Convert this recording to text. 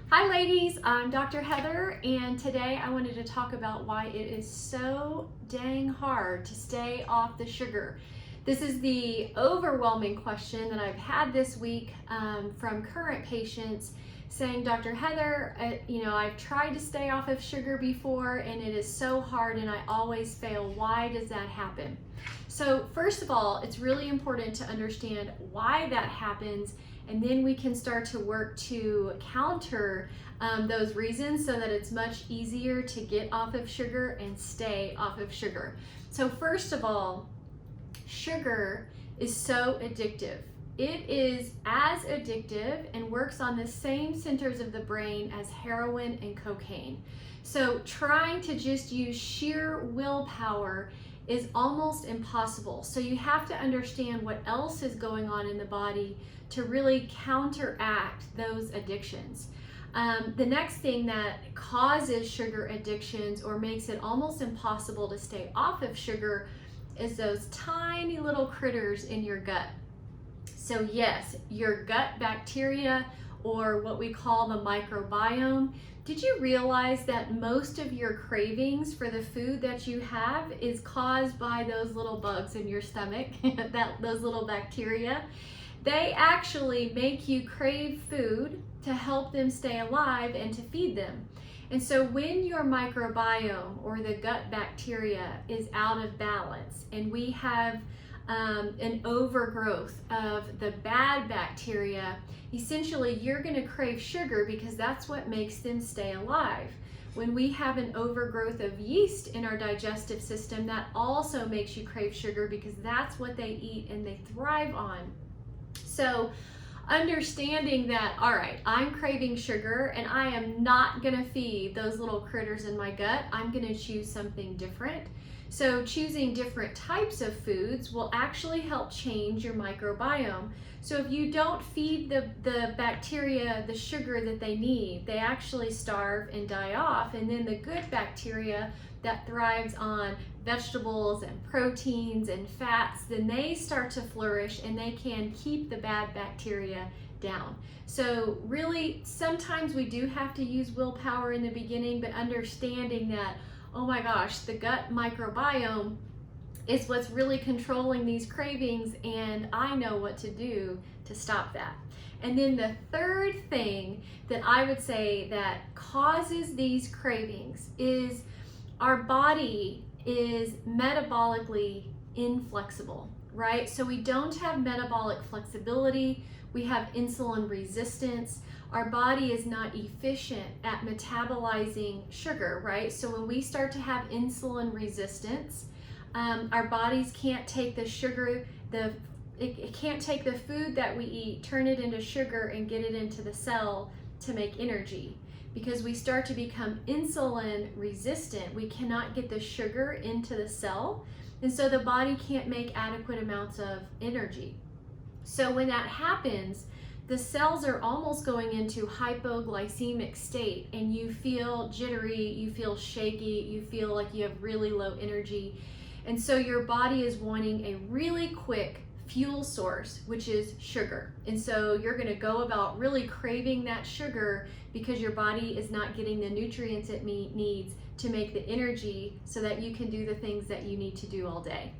Hi ladies, I'm Dr. Heather, and today I wanted to talk about why it is so dang hard to stay off the sugar. This is the overwhelming question that I've had this week from current patients saying, Dr. Heather, I've tried to stay off of sugar before and it is so hard and I always fail. Why does that happen? So first of all, it's really important to understand why that happens, and then we can start to work to counter those reasons so that it's much easier to get off of sugar and stay off of sugar. So first of all, sugar is so addictive. It is as addictive and works on the same centers of the brain as heroin and cocaine. So trying to just use sheer willpower is almost impossible. So you have to understand what else is going on in the body to really counteract those addictions. The next thing that causes sugar addictions or makes it almost impossible to stay off of sugar is those tiny little critters in your gut. So yes, your gut bacteria, or what we call the microbiome. Did you realize that most of your cravings for the food that you have is caused by those little bugs in your stomach, those little bacteria? They actually make you crave food to help them stay alive and to feed them. And so when your microbiome or the gut bacteria is out of balance and we have an overgrowth of the bad bacteria, essentially you're going to crave sugar because that's what makes them stay alive. When we have an overgrowth of yeast in our digestive system, that also makes you crave sugar because that's what they eat and they thrive on. So understanding that, all right, I'm craving sugar and I am not going to feed those little critters in my gut. I'm going to choose something different. So choosing different types of foods will actually help change your microbiome. So if you don't feed the bacteria the sugar that they need, they actually starve and die off. And then the good bacteria that thrives on vegetables and proteins and fats, then they start to flourish and they can keep the bad bacteria down. So really, sometimes we do have to use willpower in the beginning, but understanding that, oh my gosh, the gut microbiome is what's really controlling these cravings, and I know what to do to stop that. And then the third thing that I would say that causes these cravings is our body is metabolically inflexible, right? So we don't have metabolic flexibility, we have insulin resistance. Our body is not efficient at metabolizing sugar, right? So when we start to have insulin resistance, our bodies can't take the sugar, it can't take the food that we eat, turn it into sugar and get it into the cell to make energy. Because we start to become insulin resistant, we cannot get the sugar into the cell, and so the body can't make adequate amounts of energy. So when that happens, the cells are almost going into hypoglycemic state, and you feel jittery, you feel shaky, you feel like you have really low energy. And so your body is wanting a really quick fuel source, which is sugar. And so you're going to go about really craving that sugar because your body is not getting the nutrients it needs to make the energy so that you can do the things that you need to do all day.